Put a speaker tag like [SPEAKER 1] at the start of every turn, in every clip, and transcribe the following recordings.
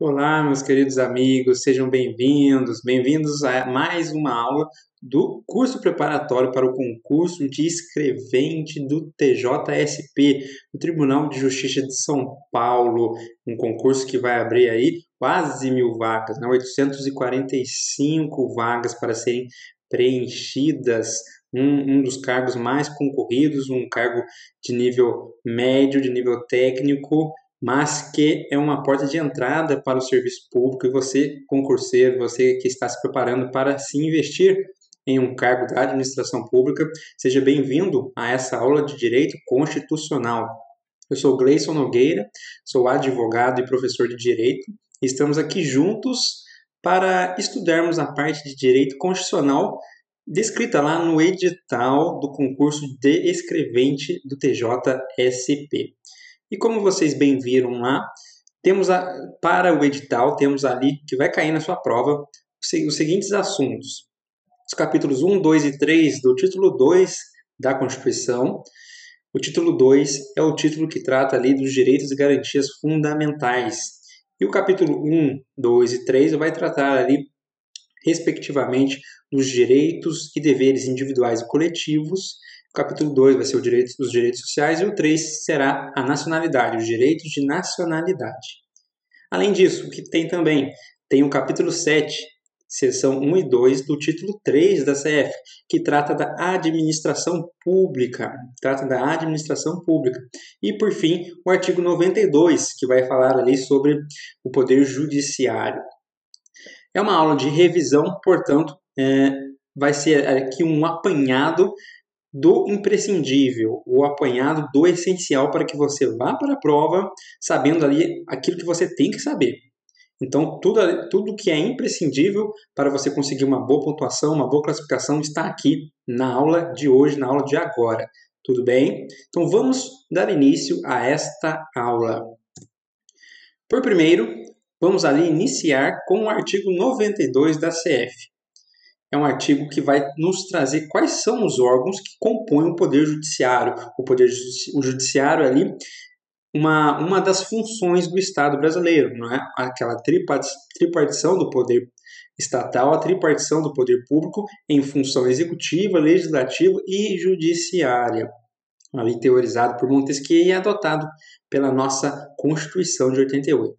[SPEAKER 1] Olá, meus queridos amigos, sejam bem-vindos, bem-vindos a mais uma aula do curso preparatório para o concurso de escrevente do TJSP, do Tribunal de Justiça de São Paulo, um concurso que vai abrir aí quase 1.000 vagas, né? 845 vagas para serem preenchidas, um dos cargos mais concorridos, um cargo de nível médio, de nível técnico, mas que é uma porta de entrada para o serviço público e você, concurseiro, você que está se preparando para se investir em um cargo da administração pública, seja bem-vindo a essa aula de Direito Constitucional. Eu sou Gleison Nogueira, sou advogado e professor de Direito e estamos aqui juntos para estudarmos a parte de Direito Constitucional descrita lá no edital do concurso de escrevente do TJSP. E como vocês bem viram lá, para o edital, temos ali, que vai cair na sua prova, os seguintes assuntos. Os capítulos 1, 2 e 3 do título 2 da Constituição. O título 2 é o título que trata ali dos direitos e garantias fundamentais. E o capítulo 1, 2 e 3 vai tratar ali, respectivamente, dos direitos e deveres individuais e coletivos. O capítulo 2 vai ser os direitos sociais e o 3 será a nacionalidade, os direitos de nacionalidade. Além disso, o que tem também? Tem o capítulo 7, seção 1 e 2 do título 3 da CF, que trata da administração pública. E, por fim, o artigo 92, que vai falar ali sobre o poder judiciário. É uma aula de revisão, portanto, vai ser aqui um apanhado do imprescindível, o apanhado do essencial para que você vá para a prova sabendo ali aquilo que você tem que saber. Então, tudo que é imprescindível para você conseguir uma boa pontuação, uma boa classificação, está aqui na aula de hoje, na aula de agora. Tudo bem? Então, vamos dar início a esta aula. Por primeiro, vamos ali iniciar com o artigo 92 da CF. É um artigo que vai nos trazer quais são os órgãos que compõem o Poder Judiciário. O Judiciário ali, uma das funções do Estado brasileiro, não é? Aquela tripartição do poder estatal, a tripartição do poder público em função executiva, legislativa e judiciária. Ali teorizado por Montesquieu e adotado pela nossa Constituição de 88.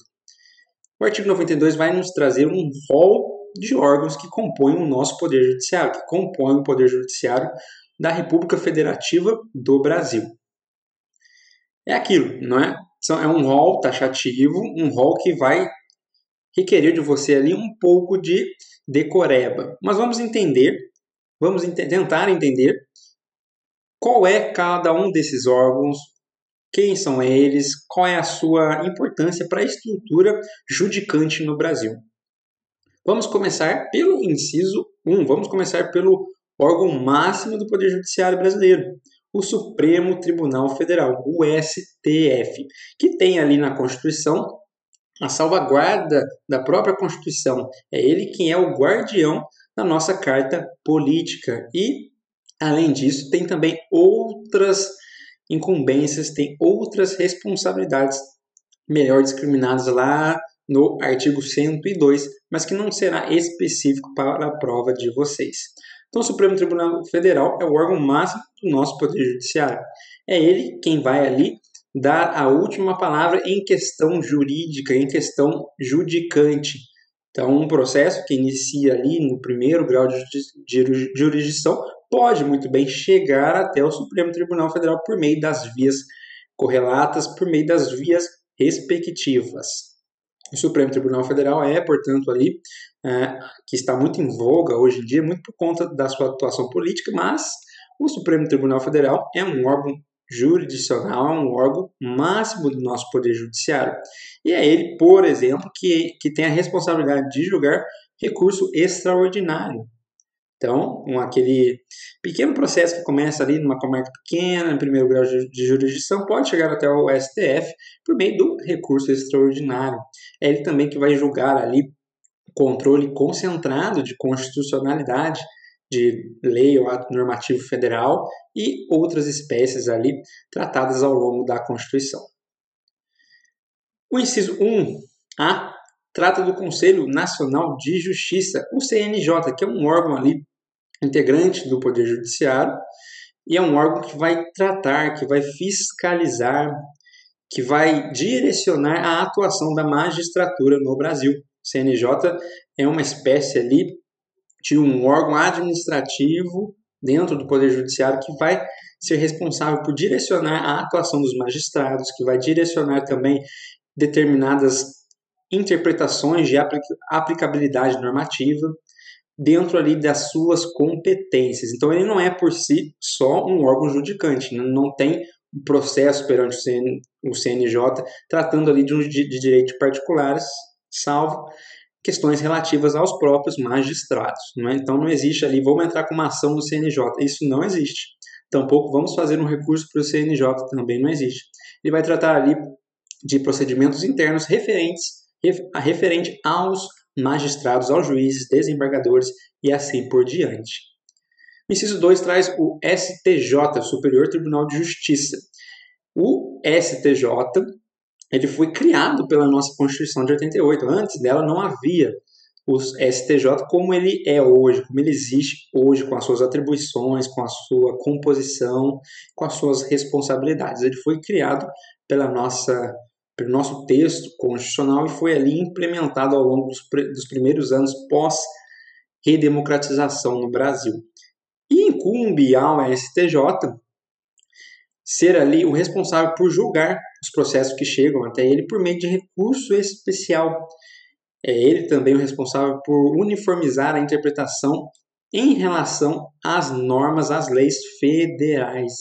[SPEAKER 1] O artigo 92 vai nos trazer um rol de órgãos que compõem o nosso Poder Judiciário, que compõem o Poder Judiciário da República Federativa do Brasil. É aquilo, não é? É um rol taxativo, um rol que vai requerer de você ali um pouco de decoreba. Mas vamos tentar entender qual é cada um desses órgãos, quem são eles, qual é a sua importância para a estrutura judicante no Brasil. Vamos começar pelo inciso 1, vamos começar pelo órgão máximo do Poder Judiciário brasileiro, o Supremo Tribunal Federal, o STF, que tem ali na Constituição a salvaguarda da própria Constituição. É ele quem é o guardião da nossa Carta Política e, além disso, tem também outras incumbências, tem outras responsabilidades melhor discriminadas lá no artigo 102, mas que não será específico para a prova de vocês. Então, o Supremo Tribunal Federal é o órgão máximo do nosso Poder Judiciário. É ele quem vai ali dar a última palavra em questão jurídica, em questão judicante. Então, um processo que inicia ali no primeiro grau de jurisdição pode muito bem chegar até o Supremo Tribunal Federal por meio das vias correlatas, por meio das vias respectivas. O Supremo Tribunal Federal portanto, ali, que está muito em voga hoje em dia, muito por conta da sua atuação política, mas o Supremo Tribunal Federal é um órgão jurisdicional, um órgão máximo do nosso Poder Judiciário. E é ele, por exemplo, que tem a responsabilidade de julgar recurso extraordinário. Então, aquele pequeno processo que começa ali numa comarca pequena, em primeiro grau de jurisdição, pode chegar até o STF por meio do recurso extraordinário. É ele também que vai julgar ali o controle concentrado de constitucionalidade de lei ou ato normativo federal e outras espécies ali tratadas ao longo da Constituição. O inciso 1A trata do Conselho Nacional de Justiça, o CNJ, que é um órgão ali integrante do Poder Judiciário e é um órgão que vai tratar, que vai fiscalizar, que vai direcionar a atuação da magistratura no Brasil. O CNJ é uma espécie ali de um órgão administrativo dentro do Poder Judiciário que vai ser responsável por direcionar a atuação dos magistrados, que vai direcionar também determinadas interpretações de aplicabilidade normativa dentro ali das suas competências. Então ele não é por si só um órgão judicante, não tem um processo perante o CNJ tratando ali de direitos particulares, salvo questões relativas aos próprios magistrados. Não é? Então não existe ali, vamos entrar com uma ação no CNJ, isso não existe. Tampouco vamos fazer um recurso para o CNJ, também não existe. Ele vai tratar ali de procedimentos internos referente aos magistrados, aos juízes, desembargadores e assim por diante. O inciso 2 traz o STJ, Superior Tribunal de Justiça. O STJ ele foi criado pela nossa Constituição de 88. Antes dela não havia o STJ como ele é hoje, como ele existe hoje, com as suas atribuições, com a sua composição, com as suas responsabilidades. Ele foi criado pelo nosso texto constitucional e foi ali implementado ao longo dos primeiros anos pós-redemocratização no Brasil. E incumbe ao STJ ser ali o responsável por julgar os processos que chegam até ele por meio de recurso especial. É ele também o responsável por uniformizar a interpretação em relação às normas, às leis federais.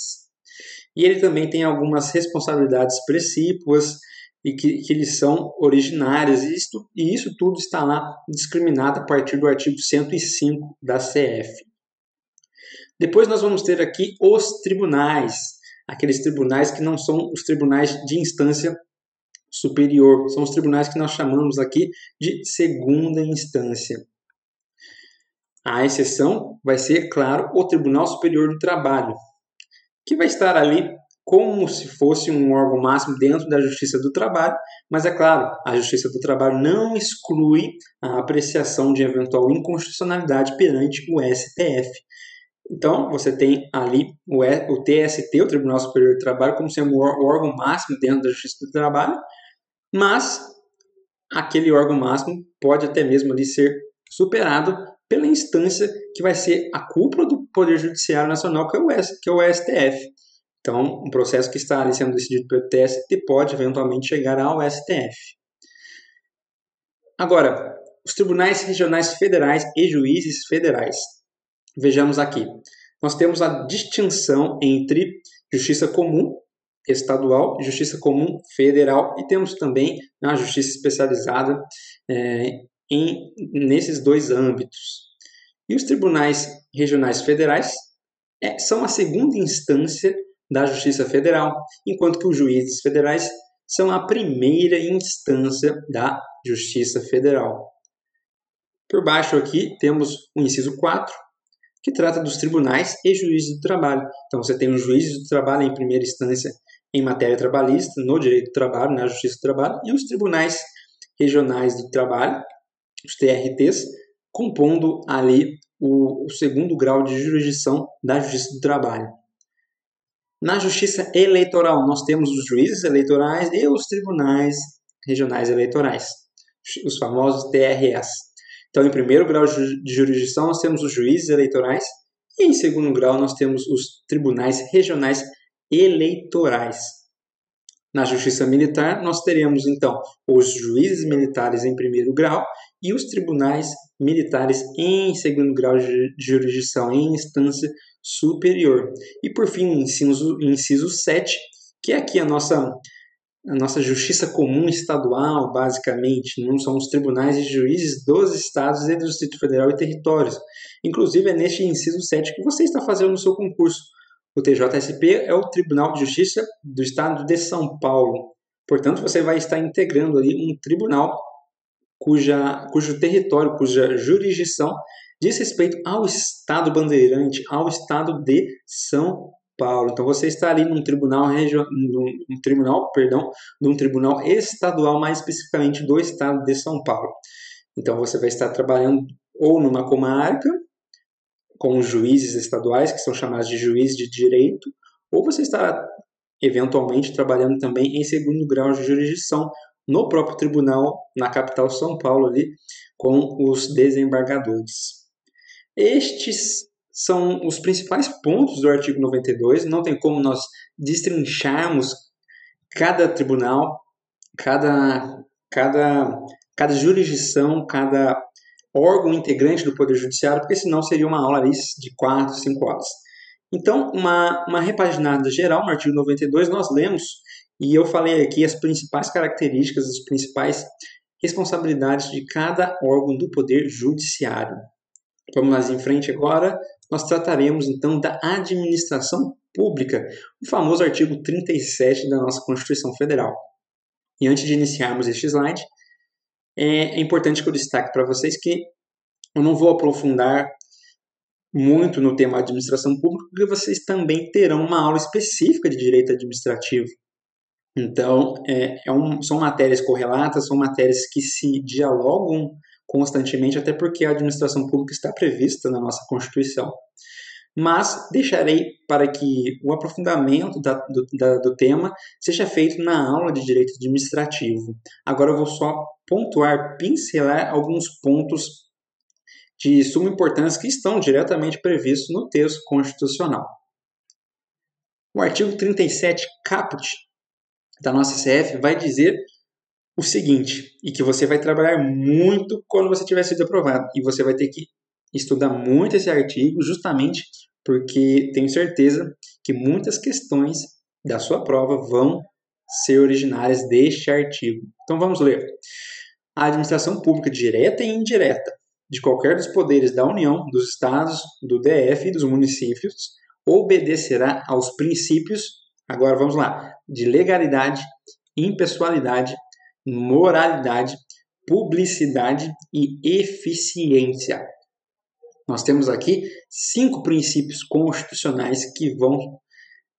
[SPEAKER 1] E ele também tem algumas responsabilidades precípuas e que lhes são originárias, e isso tudo está lá discriminado a partir do artigo 105 da CF. Depois nós vamos ter aqui os tribunais, aqueles tribunais que não são os tribunais de instância superior, são os tribunais que nós chamamos aqui de segunda instância. A exceção vai ser, claro, o Tribunal Superior do Trabalho, que vai estar ali como se fosse um órgão máximo dentro da Justiça do Trabalho, mas é claro, a Justiça do Trabalho não exclui a apreciação de eventual inconstitucionalidade perante o STF. Então, você tem ali o TST, o Tribunal Superior do Trabalho, como sendo o órgão máximo dentro da Justiça do Trabalho, mas aquele órgão máximo pode até mesmo ali ser superado pela instância que vai ser a cúpula do Poder Judiciário Nacional, que é o STF. Então, um processo que está ali sendo decidido pelo TST pode eventualmente chegar ao STF. Agora, os tribunais regionais federais e juízes federais. Vejamos aqui. Nós temos a distinção entre justiça comum estadual e justiça comum federal e temos também a justiça especializada nesses dois âmbitos. E os tribunais regionais federais são a segunda instância da Justiça Federal, enquanto que os juízes federais são a primeira instância da Justiça Federal. Por baixo aqui temos o inciso 4, que trata dos tribunais e juízes do trabalho. Então você tem os juízes do trabalho em primeira instância em matéria trabalhista, no direito do trabalho, na Justiça do Trabalho, e os tribunais regionais do trabalho, os TRTs, compondo ali o segundo grau de jurisdição da Justiça do Trabalho. Na Justiça Eleitoral, nós temos os juízes eleitorais e os tribunais regionais eleitorais, os famosos TREs. Então, em primeiro grau de jurisdição, nós temos os juízes eleitorais e, em segundo grau, nós temos os tribunais regionais eleitorais. Na Justiça Militar, nós teremos, então, os juízes militares em primeiro grau e os tribunais militares em segundo grau de jurisdição, em instância superior. E, por fim, o inciso 7, que é aqui a nossa justiça comum estadual, basicamente, não são os tribunais e juízes dos estados e do Distrito Federal e territórios. Inclusive, é neste inciso 7 que você está fazendo no seu concurso. O TJSP é o Tribunal de Justiça do Estado de São Paulo. Portanto, você vai estar integrando ali um tribunal cujo território, cuja jurisdição diz respeito ao Estado bandeirante, ao Estado de São Paulo. Então você está ali num tribunal num tribunal estadual, mais especificamente do estado de São Paulo. Então você vai estar trabalhando ou numa comarca com os juízes estaduais, que são chamados de juízes de direito, ou você estará eventualmente trabalhando também em segundo grau de jurisdição no próprio tribunal, na capital São Paulo, ali, com os desembargadores. Estes são os principais pontos do artigo 92, não tem como nós destrincharmos cada tribunal, cada jurisdição, cada órgão integrante do Poder Judiciário, porque senão seria uma aula de 4, 5 horas. Então, uma repaginada geral no artigo 92, nós lemos, e eu falei aqui as principais características, as principais responsabilidades de cada órgão do Poder Judiciário. Vamos mais em frente agora, nós trataremos então da administração pública, o famoso artigo 37 da nossa Constituição Federal. E antes de iniciarmos este slide, é importante que eu destaque para vocês que eu não vou aprofundar muito no tema administração pública, porque vocês também terão uma aula específica de direito administrativo. Então, são matérias correlatas, são matérias que se dialogam constantemente, até porque a administração pública está prevista na nossa Constituição. Mas deixarei para que o aprofundamento do tema seja feito na aula de direito administrativo. Agora eu vou só pontuar, pincelar alguns pontos de suma importância que estão diretamente previstos no texto constitucional. O artigo 37 caput da nossa CF vai dizer o seguinte, e que você vai trabalhar muito quando você tiver sido aprovado, e você vai ter que estudar muito esse artigo, justamente porque tenho certeza que muitas questões da sua prova vão ser originárias deste artigo. Então vamos ler. A administração pública direta e indireta de qualquer dos poderes da União, dos Estados, do DF e dos municípios obedecerá aos princípios, agora vamos lá, de legalidade, impessoalidade, moralidade, publicidade e eficiência. Nós temos aqui 5 princípios constitucionais que vão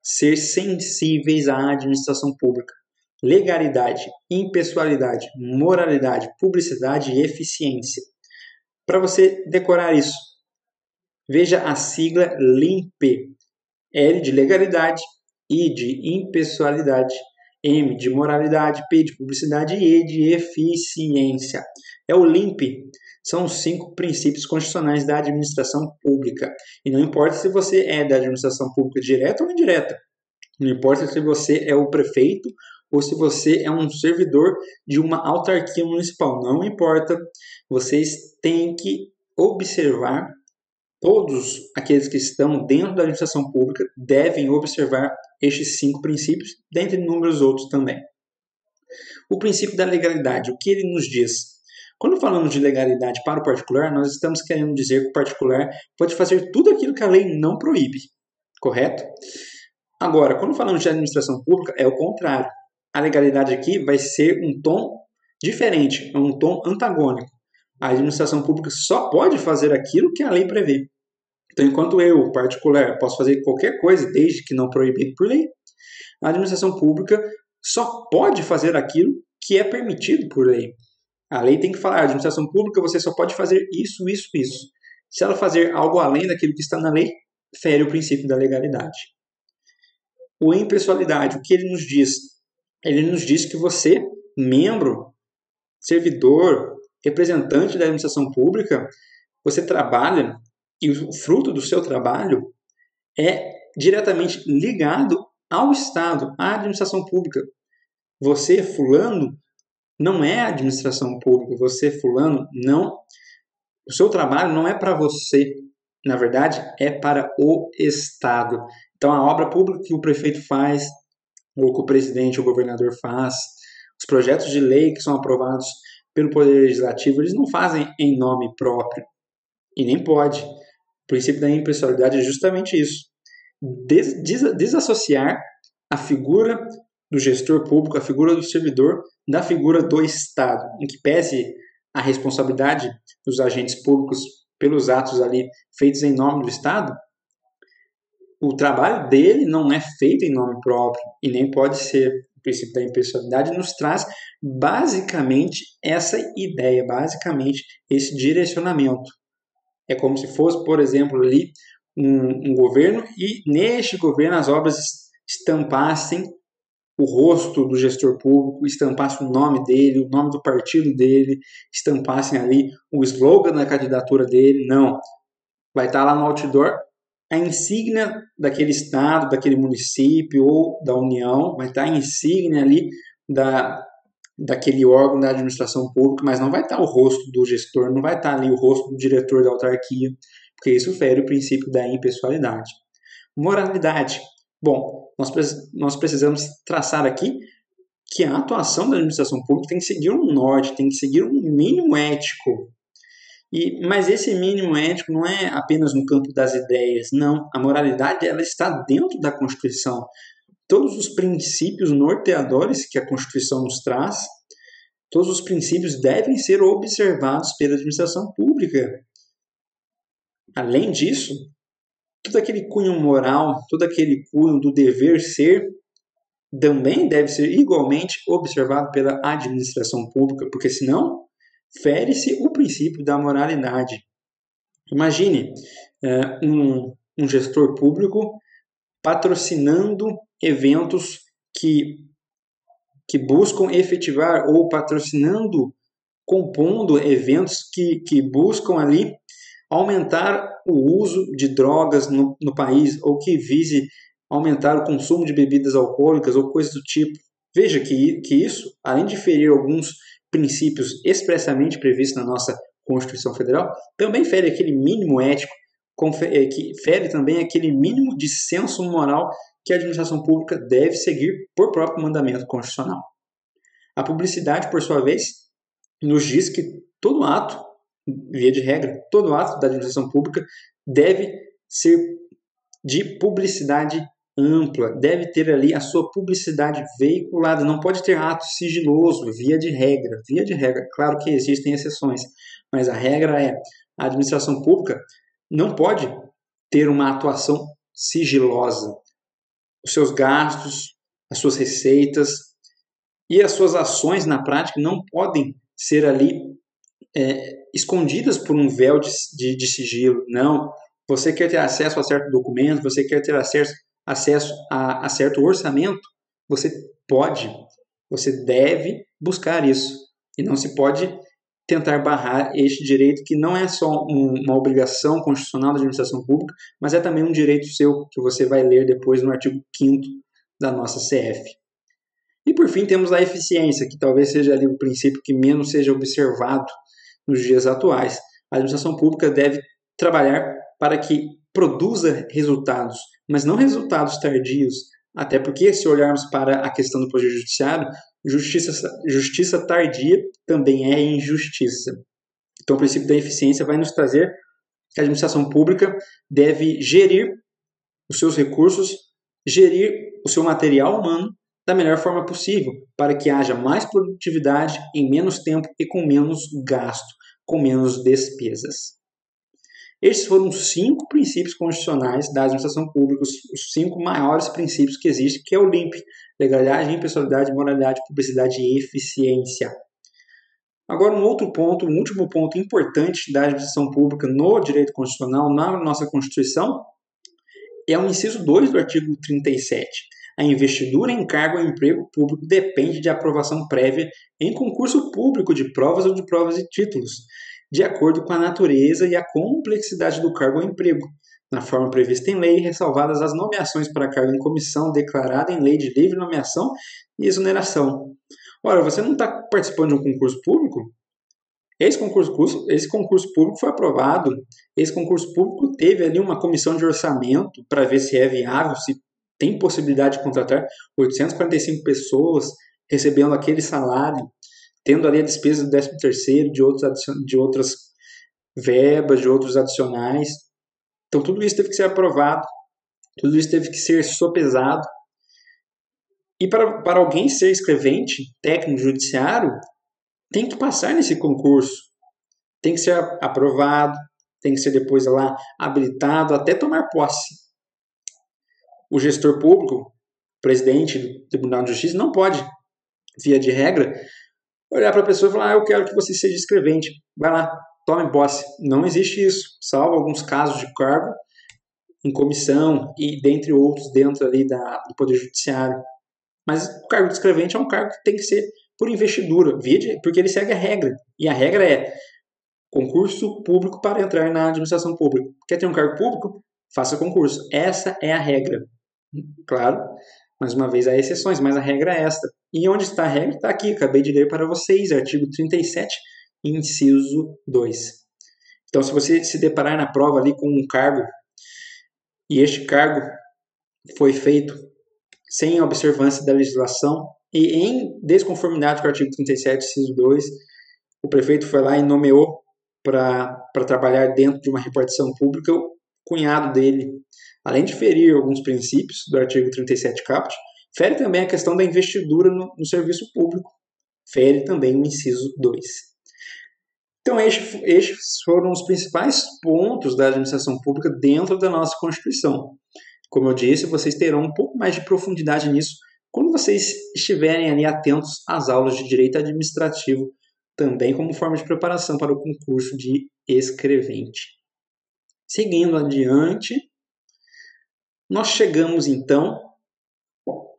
[SPEAKER 1] ser sensíveis à administração pública. Legalidade, impessoalidade, moralidade, publicidade e eficiência. Para você decorar isso, veja a sigla LIMP. L de legalidade, I de impessoalidade, M de moralidade, P de publicidade e E de eficiência. É o LIMP. São os 5 princípios constitucionais da administração pública. E não importa se você é da administração pública direta ou indireta. Não importa se você é o prefeito ou se você é um servidor de uma autarquia municipal. Não importa. Vocês têm que observar, todos aqueles que estão dentro da administração pública devem observar estes 5 princípios, dentre inúmeros outros também. O princípio da legalidade, o que ele nos diz? Quando falamos de legalidade para o particular, nós estamos querendo dizer que o particular pode fazer tudo aquilo que a lei não proíbe, correto? Agora, quando falamos de administração pública, é o contrário. A legalidade aqui vai ser um tom diferente, é um tom antagônico. A administração pública só pode fazer aquilo que a lei prevê. Então, enquanto eu, particular, posso fazer qualquer coisa desde que não proibido por lei, a administração pública só pode fazer aquilo que é permitido por lei. A lei tem que falar, a administração pública você só pode fazer isso, isso, isso. Se ela fazer algo além daquilo que está na lei, fere o princípio da legalidade. O impessoalidade, o que ele nos diz? Ele nos diz que você, membro, servidor, representante da administração pública, você trabalha e o fruto do seu trabalho é diretamente ligado ao Estado, à administração pública. Você, fulano, não é a administração pública. Você, fulano, não. O seu trabalho não é para você. Na verdade, é para o Estado. Então, a obra pública que o prefeito faz, ou que o presidente ou o governador faz, os projetos de lei que são aprovados pelo Poder Legislativo, eles não fazem em nome próprio. E nem pode. O princípio da impessoalidade é justamente isso. Desassociar a figura do gestor público, a figura do servidor, da figura do Estado, em que pese a responsabilidade dos agentes públicos pelos atos ali feitos em nome do Estado, o trabalho dele não é feito em nome próprio e nem pode ser. O princípio da impessoalidade nos traz basicamente essa ideia, basicamente esse direcionamento. É como se fosse, por exemplo, ali um governo e neste governo as obras estampassem o rosto do gestor público, estampassem o nome dele, o nome do partido dele, estampassem ali o slogan da candidatura dele. Não. Vai estar lá no outdoor a insígnia daquele estado, daquele município ou da União, vai estar a insígnia ali daquele órgão da administração pública, mas não vai estar o rosto do gestor, não vai estar ali o rosto do diretor da autarquia, porque isso fere o princípio da impessoalidade. Moralidade. Bom, nós precisamos traçar aqui que a atuação da administração pública tem que seguir um norte, tem que seguir um mínimo ético. Mas esse mínimo ético não é apenas no campo das ideias, não. A moralidade ela está dentro da Constituição. Todos os princípios norteadores que a Constituição nos traz, todos os princípios devem ser observados pela administração pública. Além disso, todo aquele cunho moral, todo aquele cunho do dever ser, também deve ser igualmente observado pela administração pública, porque senão fere-se o princípio da moralidade. Imagine um gestor público patrocinando eventos que buscam efetivar ou compondo eventos que buscam ali aumentar o uso de drogas no país ou que vise aumentar o consumo de bebidas alcoólicas ou coisas do tipo. Veja que isso, além de ferir alguns princípios expressamente previstos na nossa Constituição Federal, também fere aquele mínimo ético, que fere também aquele mínimo de senso moral que a administração pública deve seguir por próprio mandamento constitucional. A publicidade, por sua vez, nos diz que todo ato, via de regra, todo ato da administração pública deve ser de publicidade ampla, deve ter ali a sua publicidade veiculada, não pode ter ato sigiloso, via de regra. Claro que existem exceções, mas a regra é a administração pública não pode ter uma atuação sigilosa. Os seus gastos, as suas receitas e as suas ações na prática não podem ser ali escondidas por um véu de sigilo. Não. Você quer ter acesso a certo documento, você quer ter acesso a certo orçamento, você deve buscar isso. E não se pode tentar barrar este direito, que não é só uma obrigação constitucional da administração pública, mas é também um direito seu, que você vai ler depois no artigo 5º da nossa CF. E por fim temos a eficiência, que talvez seja ali o princípio que menos seja observado nos dias atuais. A administração pública deve trabalhar para que produza resultados, mas não resultados tardios, até porque se olharmos para a questão do Poder Judiciário, justiça tardia também é injustiça. Então o princípio da eficiência vai nos trazer que a administração pública deve gerir os seus recursos, gerir o seu material humano da melhor forma possível, para que haja mais produtividade em menos tempo e com menos gasto, com menos despesas. Esses foram os 5 princípios constitucionais da administração pública, os 5 maiores princípios que existem, que é o LIMP: legalidade, impessoalidade, moralidade, publicidade e eficiência. Agora, um último ponto importante da administração pública no direito constitucional, na nossa Constituição, é o inciso 2 do artigo 37. A investidura em cargo ou emprego público depende de aprovação prévia em concurso público de provas ou de provas e títulos, de acordo com a natureza e a complexidade do cargo ou emprego, na forma prevista em lei, ressalvadas as nomeações para cargo em comissão declarada em lei de livre nomeação e exoneração. Ora, você não está participando de um concurso público? Esse concurso público foi aprovado, esse concurso público teve ali uma comissão de orçamento para ver se é viável, se tem possibilidade de contratar 845 pessoas recebendo aquele salário, tendo ali a despesa do 13º, de outras verbas, de outros adicionais. Então tudo isso teve que ser aprovado, tudo isso teve que ser sopesado. E para alguém ser escrevente, técnico judiciário, tem que passar nesse concurso, tem que ser aprovado, tem que ser depois lá habilitado até tomar posse. o gestor público, presidente do Tribunal de Justiça, não pode, via de regra, olhar para a pessoa e falar, eu quero que você seja escrevente, vai lá, tome posse. Não existe isso, salvo alguns casos de cargo em comissão e dentre outros dentro ali do Poder Judiciário. Mas o cargo de escrevente é um cargo que tem que ser por investidura, porque ele segue a regra. E a regra é concurso público para entrar na administração pública. Quer ter um cargo público? Faça concurso. Essa é a regra. Claro, mais uma vez há exceções, mas a regra é esta. E onde está a regra? Está aqui, acabei de ler para vocês, artigo 37, inciso 2. Então, se você se deparar na prova ali com um cargo, e este cargo foi feito sem observância da legislação e em desconformidade com o artigo 37, inciso 2, o prefeito foi lá e nomeou para trabalhar dentro de uma repartição pública o cunhado dele, além de ferir alguns princípios do artigo 37 caput, fere também a questão da investidura no serviço público, fere também o inciso 2. Então, estes foram os principais pontos da administração pública dentro da nossa Constituição. Como eu disse, vocês terão um pouco mais de profundidade nisso quando vocês estiverem ali atentos às aulas de Direito Administrativo, também como forma de preparação para o concurso de escrevente. Seguindo adiante, nós chegamos então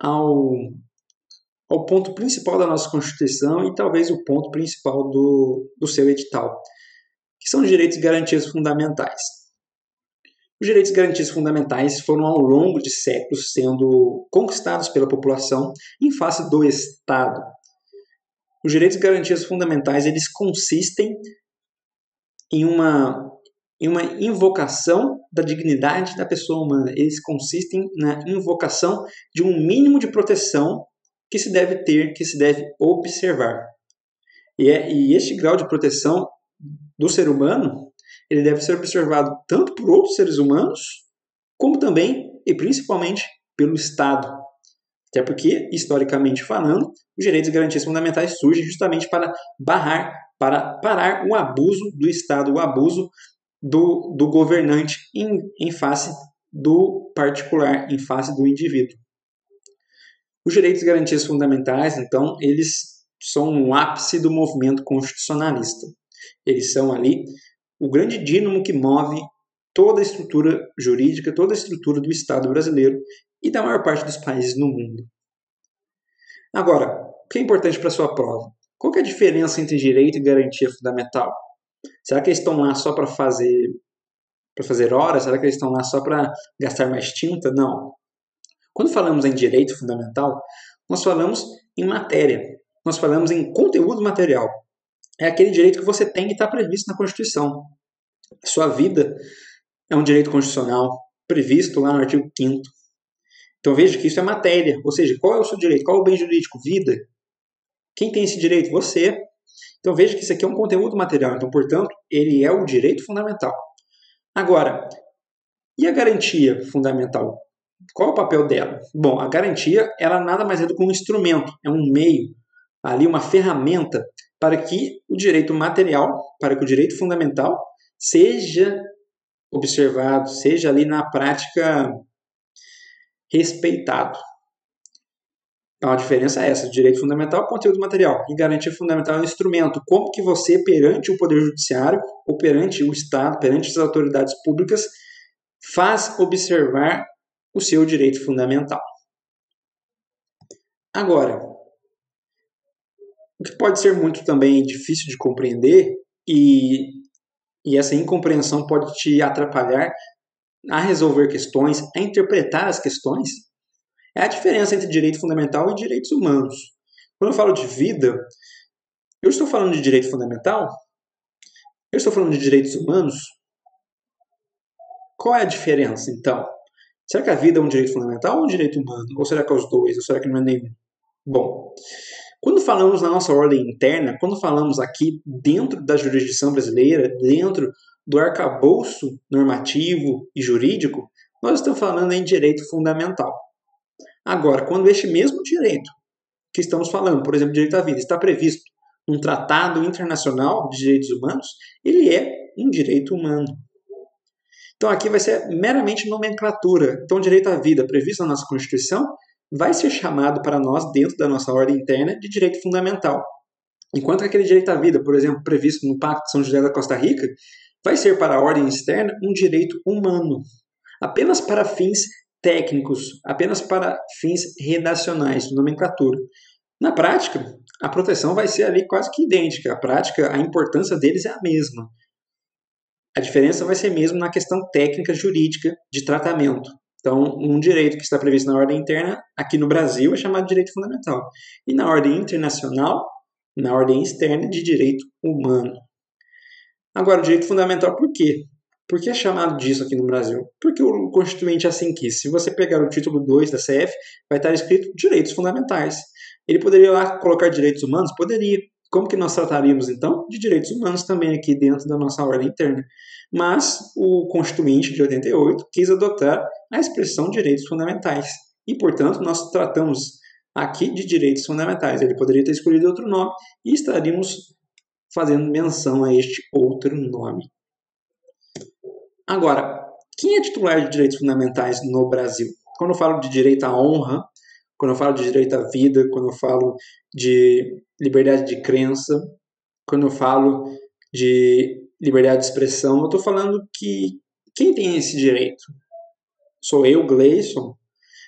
[SPEAKER 1] ao ponto principal da nossa Constituição e talvez o ponto principal do seu edital, que são os direitos e garantias fundamentais. Os direitos e garantias fundamentais foram ao longo de séculos sendo conquistados pela população em face do Estado. Os direitos e garantias fundamentais eles consistem em uma invocação da dignidade da pessoa humana. Eles consistem na invocação de um mínimo de proteção que se deve ter, que se deve observar. E este grau de proteção do ser humano, ele deve ser observado tanto por outros seres humanos, como também e principalmente pelo Estado. Até porque, historicamente falando, os direitos e garantias fundamentais surgem justamente para parar o abuso do Estado, o abuso do governante em face do particular, em face do indivíduo. Os direitos e garantias fundamentais, então, eles são um ápice do movimento constitucionalista. Eles são ali o grande dínamo que move toda a estrutura jurídica, toda a estrutura do Estado brasileiro e da maior parte dos países no mundo. Agora, o que é importante para a sua prova? Qual que é a diferença entre direito e garantia fundamental? Será que eles estão lá só para fazer horas? Será que eles estão lá só para gastar mais tinta? Não. Quando falamos em direito fundamental, nós falamos em matéria, nós falamos em conteúdo material. É aquele direito que você tem e está previsto na Constituição. A sua vida é um direito constitucional previsto lá no artigo 5º. Então veja que isso é matéria, ou seja, qual é o seu direito? Qual é o bem jurídico? Vida. Quem tem esse direito? Você. Então veja que isso aqui é um conteúdo material, então, portanto, ele é o direito fundamental. Agora, e a garantia fundamental? Qual é o papel dela? Bom, a garantia, ela nada mais é do que um instrumento, é um meio, ali uma ferramenta para que o direito material, para que o direito fundamental seja observado, seja ali na prática respeitado. Então a diferença é essa, direito fundamental, conteúdo material, e garantia fundamental é um instrumento. Como que você, perante o Poder Judiciário, ou perante o Estado, perante as autoridades públicas, faz observar o seu direito fundamental. Agora, o que pode ser muito também difícil de compreender, e essa incompreensão pode te atrapalhar a resolver questões, a interpretar as questões, é a diferença entre direito fundamental e direitos humanos. Quando eu falo de vida, eu estou falando de direito fundamental? Eu estou falando de direitos humanos? Qual é a diferença, então? Será que a vida é um direito fundamental ou um direito humano? Ou será que é os dois? Ou será que não é nenhum? Bom, quando falamos na nossa ordem interna, quando falamos aqui dentro da jurisdição brasileira, dentro do arcabouço normativo e jurídico, nós estamos falando em direito fundamental. Agora, quando este mesmo direito que estamos falando, por exemplo, direito à vida, está previsto num tratado internacional de direitos humanos, ele é um direito humano. Então aqui vai ser meramente nomenclatura. Então o direito à vida previsto na nossa Constituição vai ser chamado para nós, dentro da nossa ordem interna, de direito fundamental. Enquanto que aquele direito à vida, por exemplo, previsto no Pacto de São José da Costa Rica, vai ser para a ordem externa um direito humano, apenas para fins técnicos, apenas para fins redacionais, de nomenclatura. Na prática, a proteção vai ser ali quase que idêntica. A prática, a importância deles é a mesma. A diferença vai ser mesmo na questão técnica jurídica de tratamento. Então, um direito que está previsto na ordem interna, aqui no Brasil, é chamado de direito fundamental. E na ordem internacional, na ordem externa, de direito humano. Agora, o direito fundamental, por quê? Por que é chamado disso aqui no Brasil? Porque o Constituinte assim quis. Se você pegar o título 2 da CF, vai estar escrito direitos fundamentais. Ele poderia lá colocar direitos humanos? Poderia. Como que nós trataríamos, então, de direitos humanos também aqui dentro da nossa ordem interna? Mas o Constituinte de 88 quis adotar a expressão direitos fundamentais. E, portanto, nós tratamos aqui de direitos fundamentais. Ele poderia ter escolhido outro nome e estaríamos fazendo menção a este outro nome. Agora, quem é titular de direitos fundamentais no Brasil? Quando eu falo de direito à honra, quando eu falo de direito à vida, quando eu falo de liberdade de crença, quando eu falo de liberdade de expressão, eu estou falando que quem tem esse direito? Sou eu, Gleison?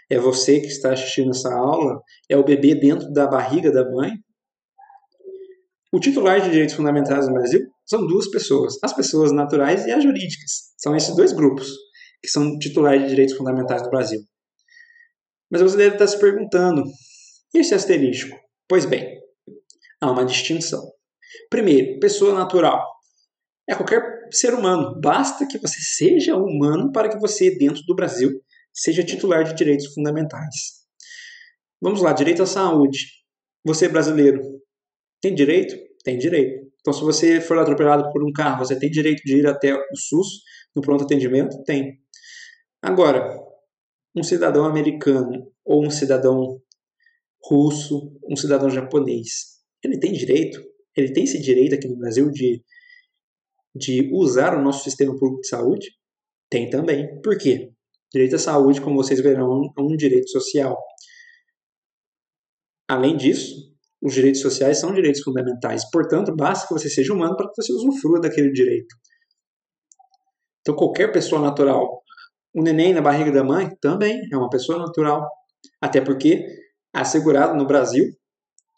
[SPEAKER 1] É você que está assistindo essa aula? É o bebê dentro da barriga da mãe? O titular de direitos fundamentais no Brasil são duas pessoas, as pessoas naturais e as jurídicas. São esses dois grupos que são titulares de direitos fundamentais no Brasil. Mas você deve estar se perguntando, e esse asterisco? Pois bem, há uma distinção. Primeiro, pessoa natural. É qualquer ser humano. Basta que você seja humano para que você, dentro do Brasil, seja titular de direitos fundamentais. Vamos lá, direito à saúde. Você brasileiro, tem direito? Tem direito. Então, se você for atropelado por um carro, você tem direito de ir até o SUS, no pronto atendimento? Tem. Agora, um cidadão americano ou um cidadão russo, um cidadão japonês, ele tem direito? Ele tem esse direito aqui no Brasil de usar o nosso sistema público de saúde? Tem também. Por quê? Direito à saúde, como vocês verão, é um direito social. Além disso, os direitos sociais são direitos fundamentais. Portanto, basta que você seja humano para que você usufrua daquele direito. Então, qualquer pessoa natural, o neném na barriga da mãe também é uma pessoa natural. Até porque é assegurado no Brasil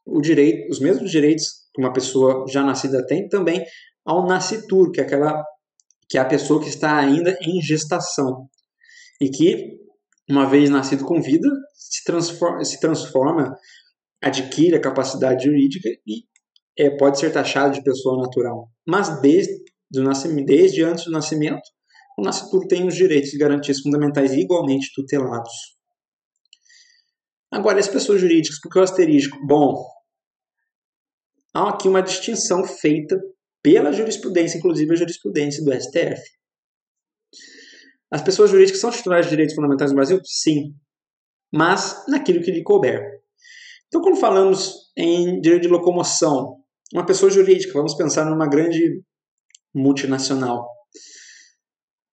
[SPEAKER 1] os mesmos direitos que uma pessoa já nascida tem também ao nascituro, que é a pessoa que está ainda em gestação. E que, uma vez nascido com vida, se transforma, adquire a capacidade jurídica e pode ser taxado de pessoa natural. Mas desde antes do nascimento, o nascituro tem os direitos e garantias fundamentais igualmente tutelados. Agora, as pessoas jurídicas, por que o asterisco? Bom, há aqui uma distinção feita pela jurisprudência, inclusive a jurisprudência do STF. As pessoas jurídicas são titulares de direitos fundamentais no Brasil? Sim, mas naquilo que lhe couber. Então, quando falamos em direito de locomoção, uma pessoa jurídica, vamos pensar numa grande multinacional,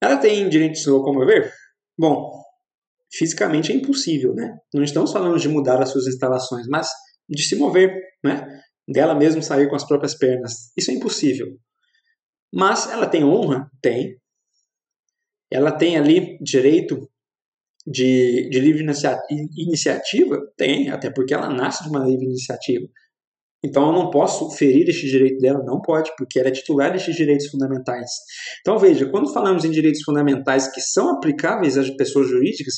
[SPEAKER 1] ela tem direito de se locomover? Bom, fisicamente é impossível, né? Não estamos falando de mudar as suas instalações, mas de se mover, né? Dela mesma sair com as próprias pernas. Isso é impossível. Mas ela tem honra? Tem. Ela tem ali direito de livre iniciativa? Tem, até porque ela nasce de uma livre iniciativa. Então eu não posso ferir este direito dela? Não pode, porque ela é titular destes direitos fundamentais. Então veja, quando falamos em direitos fundamentais que são aplicáveis às pessoas jurídicas,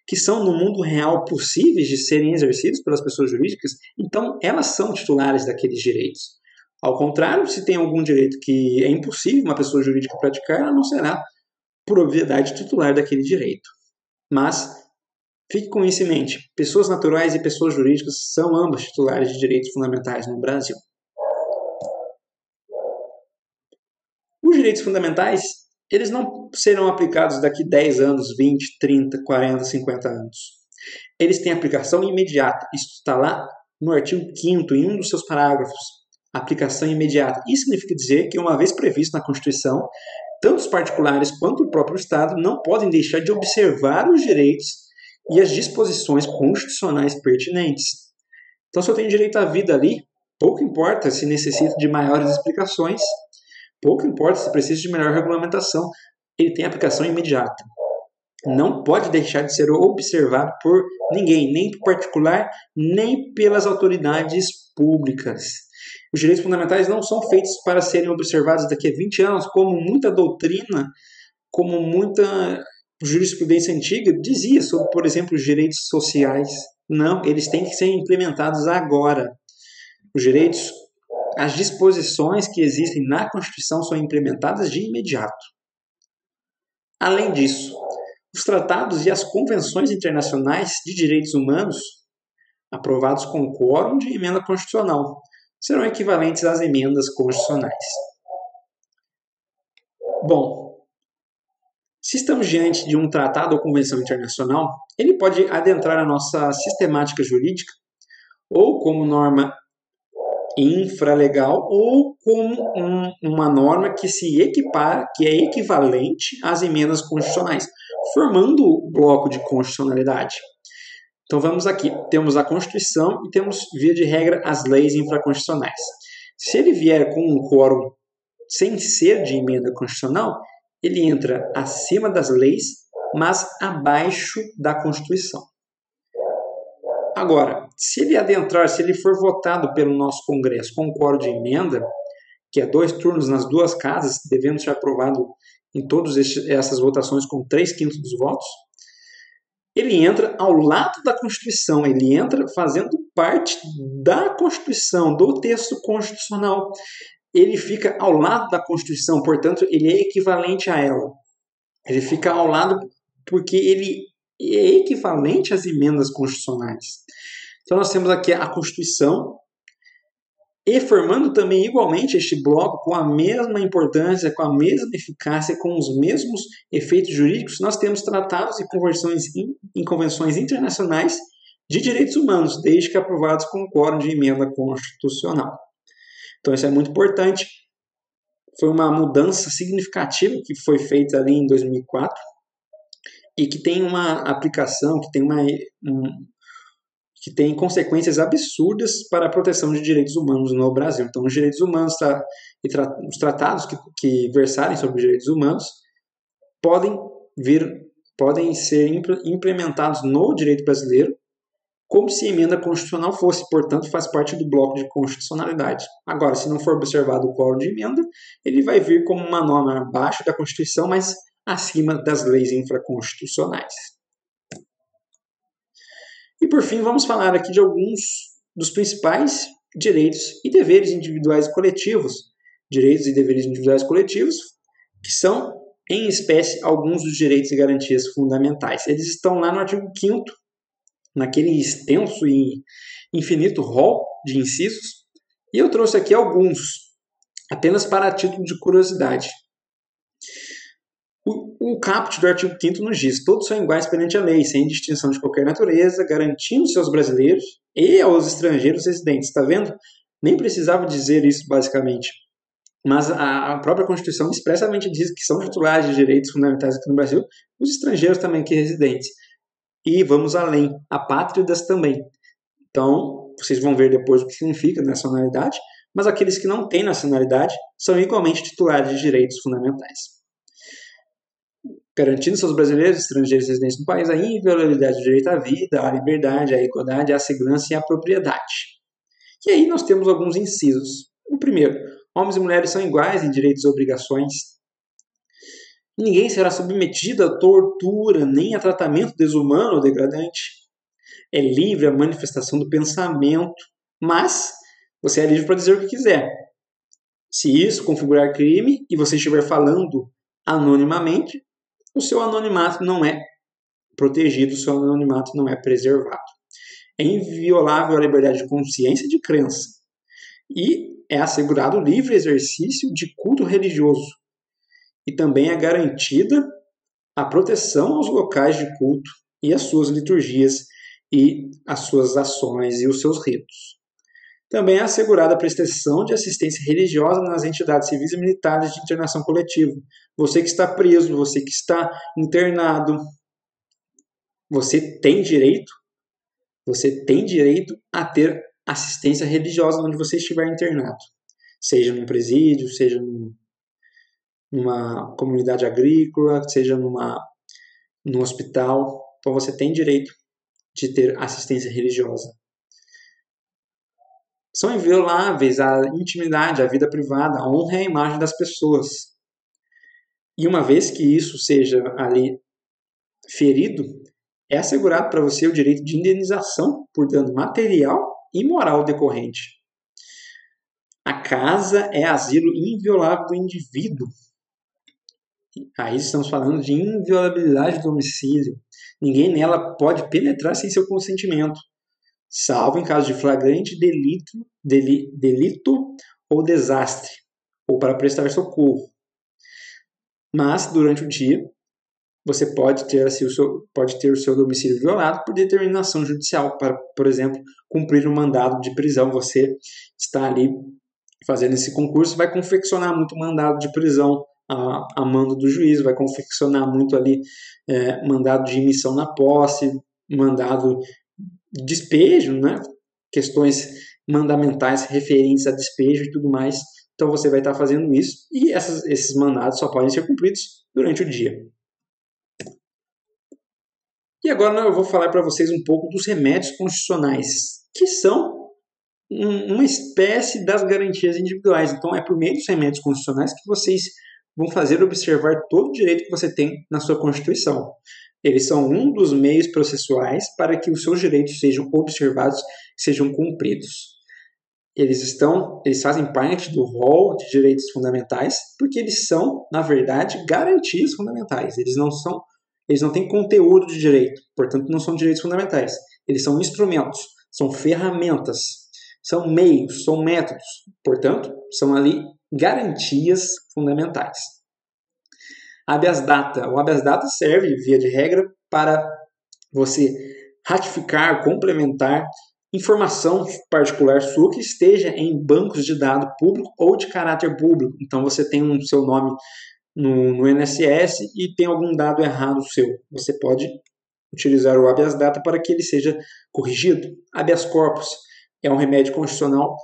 [SPEAKER 1] que são no mundo real possíveis de serem exercidos pelas pessoas jurídicas, então elas são titulares daqueles direitos. Ao contrário, se tem algum direito que é impossível uma pessoa jurídica praticar, ela não será, por obviedade, titular daquele direito. Mas fique com isso em mente. Pessoas naturais e pessoas jurídicas são ambas titulares de direitos fundamentais no Brasil. Os direitos fundamentais, eles não serão aplicados daqui 10 anos, 20, 30, 40, 50 anos. Eles têm aplicação imediata. Isso está lá no artigo 5º, em um dos seus parágrafos. Aplicação imediata. Isso significa dizer que, uma vez previsto na Constituição, tanto os particulares quanto o próprio Estado não podem deixar de observar os direitos e as disposições constitucionais pertinentes. Então, se eu tenho direito à vida ali, pouco importa se necessita de maiores explicações, pouco importa se precisa de melhor regulamentação, ele tem aplicação imediata. Não pode deixar de ser observado por ninguém, nem por particular, nem pelas autoridades públicas. Os direitos fundamentais não são feitos para serem observados daqui a 20 anos, como muita doutrina, como muita jurisprudência antiga dizia sobre, por exemplo, os direitos sociais. Não, eles têm que ser implementados agora. Os direitos, as disposições que existem na Constituição são implementadas de imediato. Além disso, os tratados e as convenções internacionais de direitos humanos, aprovados com quórum de emenda constitucional, serão equivalentes às emendas constitucionais. Bom, se estamos diante de um tratado ou convenção internacional, ele pode adentrar a nossa sistemática jurídica ou como norma infralegal ou como uma norma que se equipara, que é equivalente às emendas constitucionais, formando o bloco de constitucionalidade. Então vamos aqui, temos a Constituição e temos, via de regra, as leis infraconstitucionais. Se ele vier com um quórum sem ser de emenda constitucional, ele entra acima das leis, mas abaixo da Constituição. Agora, se ele adentrar, se ele for votado pelo nosso Congresso com quórum de emenda, que é 2 turnos nas 2 casas, devendo ser aprovado em todas essas votações com 3/5 dos votos, ele entra ao lado da Constituição, ele entra fazendo parte da Constituição, do texto constitucional. Ele fica ao lado da Constituição, portanto, ele é equivalente a ela. Ele fica ao lado porque ele é equivalente às emendas constitucionais. Então, nós temos aqui a Constituição e formando também igualmente este bloco com a mesma importância, com a mesma eficácia, com os mesmos efeitos jurídicos, nós temos tratados e convenções internacionais de direitos humanos, desde que aprovados com quórum de emenda constitucional. Então, isso é muito importante. Foi uma mudança significativa que foi feita ali em 2004 e que tem uma aplicação, que tem consequências absurdas para a proteção de direitos humanos no Brasil. Então, os direitos humanos, os tratados que versarem sobre direitos humanos podem ser implementados no direito brasileiro como se a emenda constitucional fosse, portanto, faz parte do bloco de constitucionalidade. Agora, se não for observado o quórum de emenda, ele vai vir como uma norma abaixo da Constituição, mas acima das leis infraconstitucionais. E, por fim, vamos falar aqui de alguns dos principais direitos e deveres individuais e coletivos. Direitos e deveres individuais e coletivos, que são, em espécie, alguns dos direitos e garantias fundamentais. Eles estão lá no artigo 5º, naquele extenso e infinito rol de incisos, e eu trouxe aqui alguns, apenas para título de curiosidade. O caput do artigo 5º nos diz: todos são iguais perante a lei, sem distinção de qualquer natureza, garantindo-se aos brasileiros e aos estrangeiros residentes. Está vendo? Nem precisava dizer isso, basicamente. Mas a própria Constituição expressamente diz que são titulares de direitos fundamentais aqui no Brasil os estrangeiros também aqui residentes. E vamos além, apátridas também. Então, vocês vão ver depois o que significa nacionalidade, mas aqueles que não têm nacionalidade são igualmente titulares de direitos fundamentais. Garantindo-se aos brasileiros e estrangeiros residentes no país a inviolabilidade do direito à vida, à liberdade, à igualdade, à segurança e à propriedade. E aí nós temos alguns incisos. O primeiro, homens e mulheres são iguais em direitos e obrigações. Ninguém será submetido a tortura nem a tratamento desumano ou degradante. É livre a manifestação do pensamento, mas você é livre para dizer o que quiser. Se isso configurar crime e você estiver falando anonimamente, o seu anonimato não é protegido, o seu anonimato não é preservado. É inviolável a liberdade de consciência e de crença. E é assegurado o livre exercício de culto religioso. E também é garantida a proteção aos locais de culto e às suas liturgias e às suas ações e os seus ritos. Também é assegurada a prestação de assistência religiosa nas entidades civis e militares de internação coletiva. Você que está preso, você que está internado, você tem direito a ter assistência religiosa onde você estiver internado. Seja num presídio, seja numa comunidade agrícola, seja num hospital. Então você tem direito de ter assistência religiosa. São invioláveis a intimidade, a vida privada, a honra e a imagem das pessoas. E uma vez que isso seja ali ferido, é assegurado para você o direito de indenização por dano material e moral decorrente. A casa é asilo inviolável do indivíduo. Aí estamos falando de inviolabilidade do domicílio. Ninguém nela pode penetrar sem seu consentimento, salvo em caso de flagrante delito ou desastre, ou para prestar socorro. Mas, durante o dia, você pode ter o seu domicílio violado por determinação judicial, para, por exemplo, cumprir um mandado de prisão. Você está ali fazendo esse concurso, vai confeccionar muito mandado de prisão a mando do juiz, vai confeccionar muito ali mandado de emissão na posse, mandado de despejo, né? Questões mandamentais referentes a despejo e tudo mais. Então você vai estar fazendo isso e esses mandados só podem ser cumpridos durante o dia. E agora eu vou falar para vocês um pouco dos remédios constitucionais, que são uma espécie das garantias individuais. Então é por meio dos remédios constitucionais que vocês vão fazer observar todo o direito que você tem na sua Constituição. Eles são um dos meios processuais para que os seus direitos sejam observados e sejam cumpridos. Eles fazem parte do rol de direitos fundamentais porque eles são, na verdade, garantias fundamentais. Eles não têm conteúdo de direito, portanto não são direitos fundamentais. Eles são instrumentos, são ferramentas, são meios, são métodos, portanto são ali garantias fundamentais. Habeas data. O habeas data serve, via de regra, para você ratificar, complementar informação particular sua que esteja em bancos de dados público ou de caráter público. Então você tem o seu nome no INSS e tem algum dado errado seu. Você pode utilizar o habeas data para que ele seja corrigido. Habeas corpus é um remédio constitucional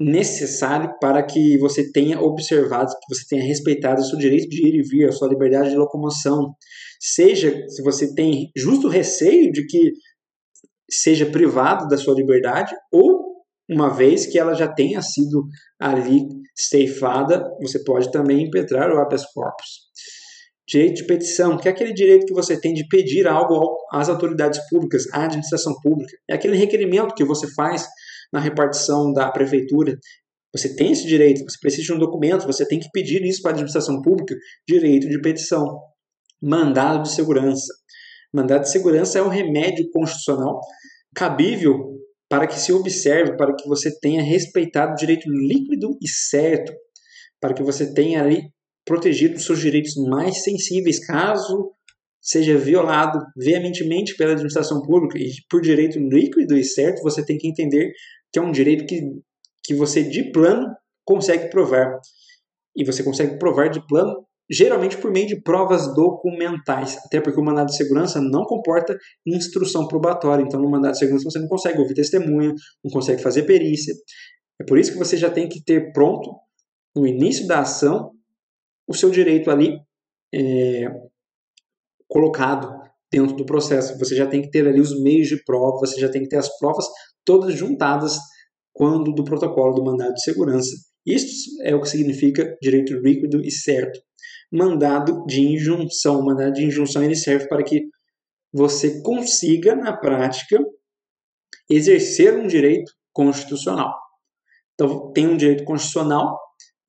[SPEAKER 1] necessário para que você tenha observado, que você tenha respeitado o seu direito de ir e vir, a sua liberdade de locomoção. Seja, se você tem justo receio de que seja privado da sua liberdade, ou uma vez que ela já tenha sido ali ceifada, você pode também impetrar o habeas corpus. Direito de petição, que é aquele direito que você tem de pedir algo às autoridades públicas, à administração pública. É aquele requerimento que você faz na repartição da prefeitura. Você tem esse direito, você precisa de um documento, você tem que pedir isso para a administração pública, direito de petição. Mandado de segurança. Mandado de segurança é um remédio constitucional cabível para que se observe, para que você tenha respeitado o direito líquido e certo, para que você tenha ali protegido os seus direitos mais sensíveis, caso seja violado veementemente pela administração pública. E por direito líquido e certo, você tem que entender que é um direito que você de plano consegue provar. E você consegue provar de plano geralmente por meio de provas documentais, até porque o mandado de segurança não comporta instrução probatória. Então no mandado de segurança você não consegue ouvir testemunha, não consegue fazer perícia. É por isso que você já tem que ter pronto, no início da ação, o seu direito ali colocado dentro do processo. Você já tem que ter ali os meios de prova, você já tem que ter as provas todas juntadas quando do protocolo do mandado de segurança. Isso é o que significa direito líquido e certo. Mandado de injunção. O mandado de injunção ele serve para que você consiga, na prática, exercer um direito constitucional. Então, tem um direito constitucional,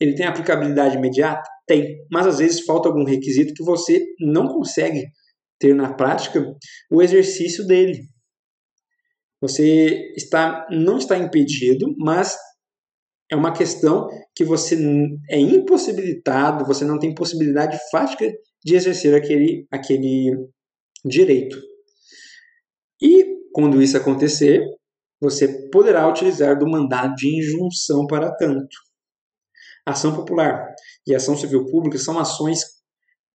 [SPEAKER 1] ele tem aplicabilidade imediata? Tem, mas às vezes falta algum requisito que você não consegue ter na prática o exercício dele. Você não está impedido, mas é uma questão que você é impossibilitado, você não tem possibilidade fática de exercer aquele direito. E quando isso acontecer, você poderá utilizar do mandado de injunção para tanto. Ação popular e ação civil pública são ações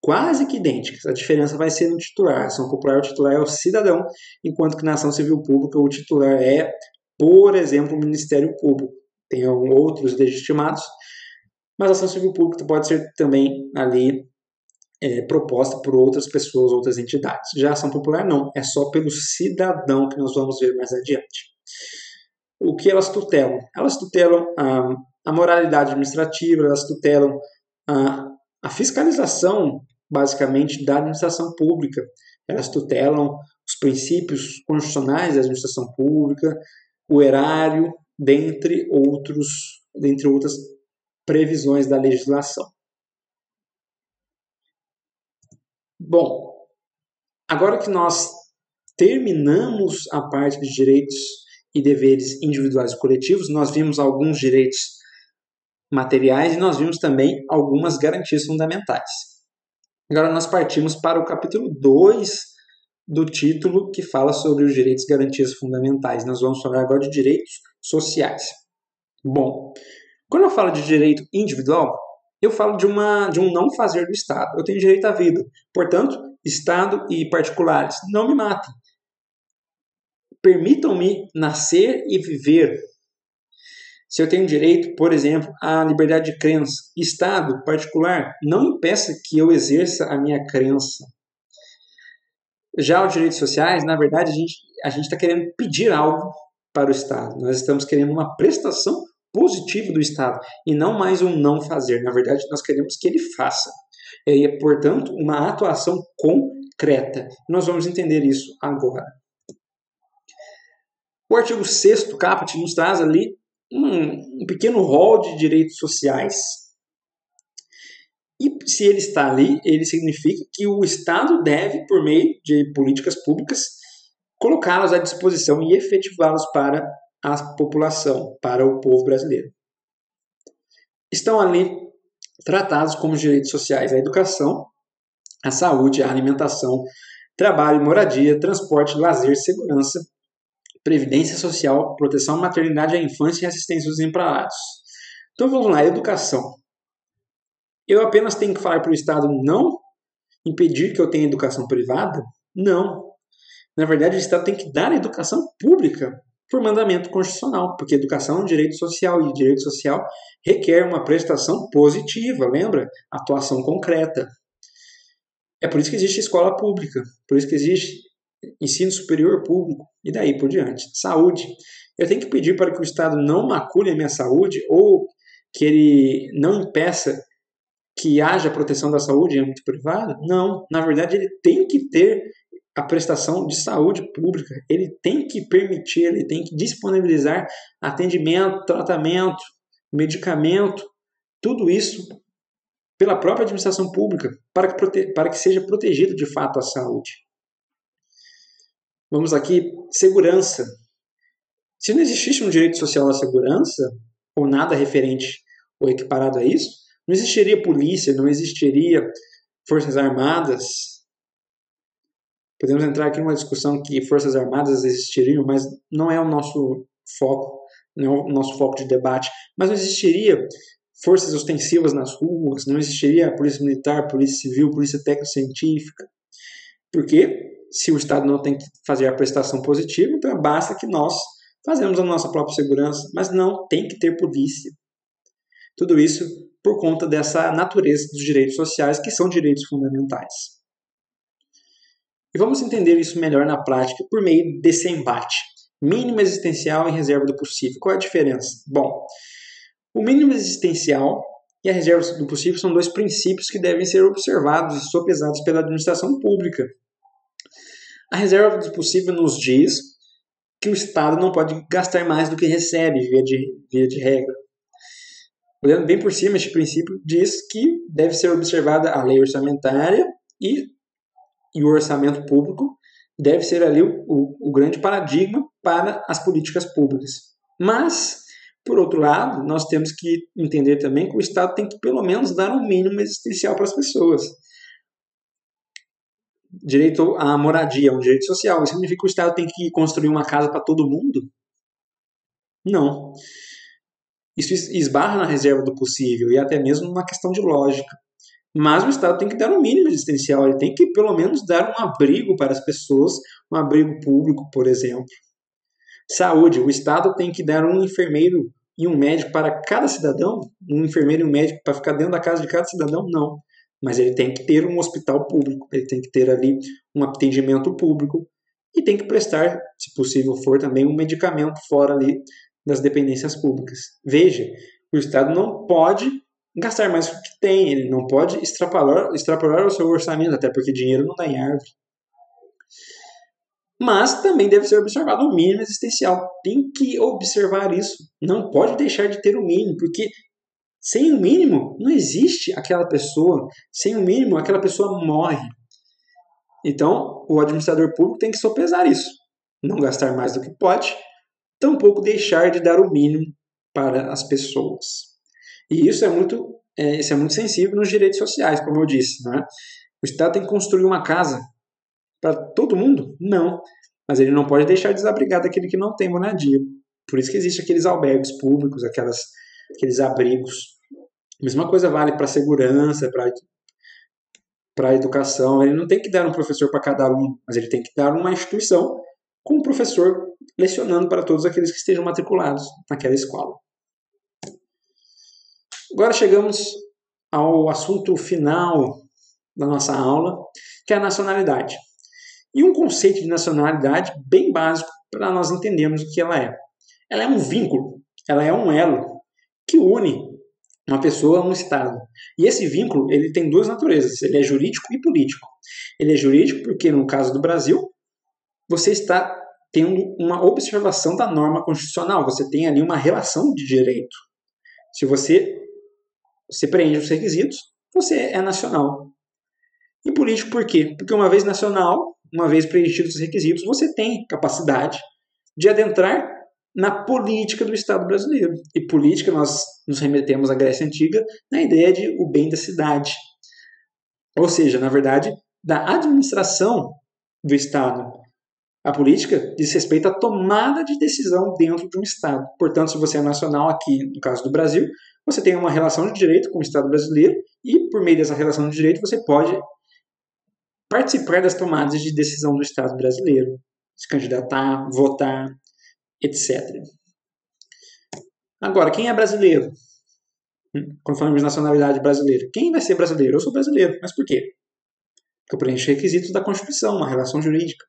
[SPEAKER 1] quase que idênticas. A diferença vai ser no titular. A ação popular, o titular é o cidadão, enquanto que na ação civil pública o titular é, por exemplo, o Ministério Público. Tem outros legitimados, mas a ação civil pública pode ser também ali proposta por outras pessoas, outras entidades. Já a ação popular não, é só pelo cidadão, que nós vamos ver mais adiante. O que elas tutelam? Elas tutelam a moralidade administrativa, elas tutelam a fiscalização, basicamente, da administração pública. Elas tutelam os princípios constitucionais da administração pública, o erário, dentre outras previsões da legislação. Bom, agora que nós terminamos a parte de direitos e deveres individuais e coletivos, nós vimos alguns direitos materiais e nós vimos também algumas garantias fundamentais. Agora nós partimos para o capítulo 2 do título, que fala sobre os direitos e garantias fundamentais. Nós vamos falar agora de direitos sociais. Bom, quando eu falo de direito individual, eu falo de um não fazer do Estado. Eu tenho direito à vida. Portanto, Estado e particulares, não me matem. Permitam-me nascer e viver. Se eu tenho direito, por exemplo, à liberdade de crença, Estado particular, não impeça que eu exerça a minha crença. Já os direitos sociais, na verdade, a gente está querendo pedir algo para o Estado. Nós estamos querendo uma prestação positiva do Estado e não mais um não fazer. Na verdade, nós queremos que ele faça. É, portanto, uma atuação concreta. Nós vamos entender isso agora. O artigo 6º caput nos traz ali um pequeno rol de direitos sociais. E se ele está ali, ele significa que o Estado deve, por meio de políticas públicas, colocá-los à disposição e efetivá-los para a população, para o povo brasileiro. Estão ali tratados como direitos sociais a educação, a saúde, a alimentação, trabalho, moradia, transporte, lazer, segurança, previdência social, proteção à maternidade, à infância e assistência aos desamparados. Então vamos lá, educação. Eu apenas tenho que falar para o Estado não impedir que eu tenha educação privada? Não. Na verdade, o Estado tem que dar educação pública por mandamento constitucional, porque educação é um direito social e direito social requer uma prestação positiva, lembra? Atuação concreta. É por isso que existe escola pública, por isso que existe ensino superior público e daí por diante. Saúde. Eu tenho que pedir para que o Estado não macule a minha saúde ou que ele não impeça que haja proteção da saúde em âmbito privado? Não. Na verdade, ele tem que ter a prestação de saúde pública. Ele tem que permitir, ele tem que disponibilizar atendimento, tratamento, medicamento, tudo isso pela própria administração pública, para que seja protegido de fato a saúde. Vamos aqui, segurança. Se não existisse um direito social à segurança, ou nada referente ou equiparado a isso, não existiria polícia, não existiria forças armadas. Podemos entrar aqui numa discussão que forças armadas existiriam, mas não é o nosso foco, não é o nosso foco de debate. Mas não existiria forças ostensivas nas ruas, não existiria polícia militar, polícia civil, polícia técnico-científica. Porque se o Estado não tem que fazer a prestação positiva, então basta que nós fazemos a nossa própria segurança, mas não tem que ter polícia. Tudo isso por conta dessa natureza dos direitos sociais, que são direitos fundamentais. E vamos entender isso melhor na prática por meio desse embate. Mínimo existencial e reserva do possível. Qual é a diferença? Bom, o mínimo existencial e a reserva do possível são dois princípios que devem ser observados e sopesados pela administração pública. A reserva do possível nos diz que o Estado não pode gastar mais do que recebe, via de regra. Olhando bem por cima, este princípio diz que deve ser observada a lei orçamentária e o orçamento público deve ser ali o grande paradigma para as políticas públicas. Mas, por outro lado, nós temos que entender também que o Estado tem que pelo menos dar um mínimo existencial para as pessoas. Direito à moradia, um direito social. Isso significa que o Estado tem que construir uma casa para todo mundo? Não. Isso esbarra na reserva do possível e até mesmo numa questão de lógica. Mas o Estado tem que dar um mínimo existencial, ele tem que pelo menos dar um abrigo para as pessoas, um abrigo público, por exemplo. Saúde, o Estado tem que dar um enfermeiro e um médico para cada cidadão? Um enfermeiro e um médico para ficar dentro da casa de cada cidadão? Não. Mas ele tem que ter um hospital público, ele tem que ter ali um atendimento público e tem que prestar, se possível for, também um medicamento fora ali das dependências públicas. Veja, o Estado não pode gastar mais do que tem, ele não pode extrapolar o seu orçamento, até porque dinheiro não dá em árvore. Mas também deve ser observado o mínimo existencial. Tem que observar isso. Não pode deixar de ter o mínimo, porque sem o mínimo não existe aquela pessoa. Sem o mínimo, aquela pessoa morre. Então, o administrador público tem que sopesar isso. Não gastar mais do que pode, tampouco deixar de dar o mínimo para as pessoas. E isso é muito sensível nos direitos sociais, como eu disse. Não é? O Estado tem que construir uma casa para todo mundo? Não. Mas ele não pode deixar desabrigado aquele que não tem moradia. Por isso que existem aqueles albergues públicos, aqueles abrigos. A mesma coisa vale para a segurança, para a educação. Ele não tem que dar um professor para cada aluno, mas ele tem que dar uma instituição com um professor lecionando para todos aqueles que estejam matriculados naquela escola. Agora chegamos ao assunto final da nossa aula, que é a nacionalidade. E um conceito de nacionalidade bem básico para nós entendermos o que ela é. Ela é um vínculo, ela é um elo que une uma pessoa a um Estado. E esse vínculo ele tem duas naturezas, ele é jurídico e político. Ele é jurídico porque, no caso do Brasil, você está tendo uma observação da norma constitucional, você tem ali uma relação de direito. Se você preenche os requisitos, você é nacional. E político por quê? Porque uma vez nacional, uma vez preenchidos os requisitos, você tem capacidade de adentrar na política do Estado brasileiro. E política, nós nos remetemos à Grécia Antiga na ideia de o bem da cidade. Ou seja, na verdade, da administração do Estado. A política diz respeito à tomada de decisão dentro de um Estado. Portanto, se você é nacional aqui, no caso do Brasil, você tem uma relação de direito com o Estado brasileiro e, por meio dessa relação de direito, você pode participar das tomadas de decisão do Estado brasileiro, se candidatar, votar, etc. Agora, quem é brasileiro? Quando falamos de nacionalidade brasileira, quem vai ser brasileiro? Eu sou brasileiro, mas por quê? Porque eu preencho requisitos da Constituição, uma relação jurídica.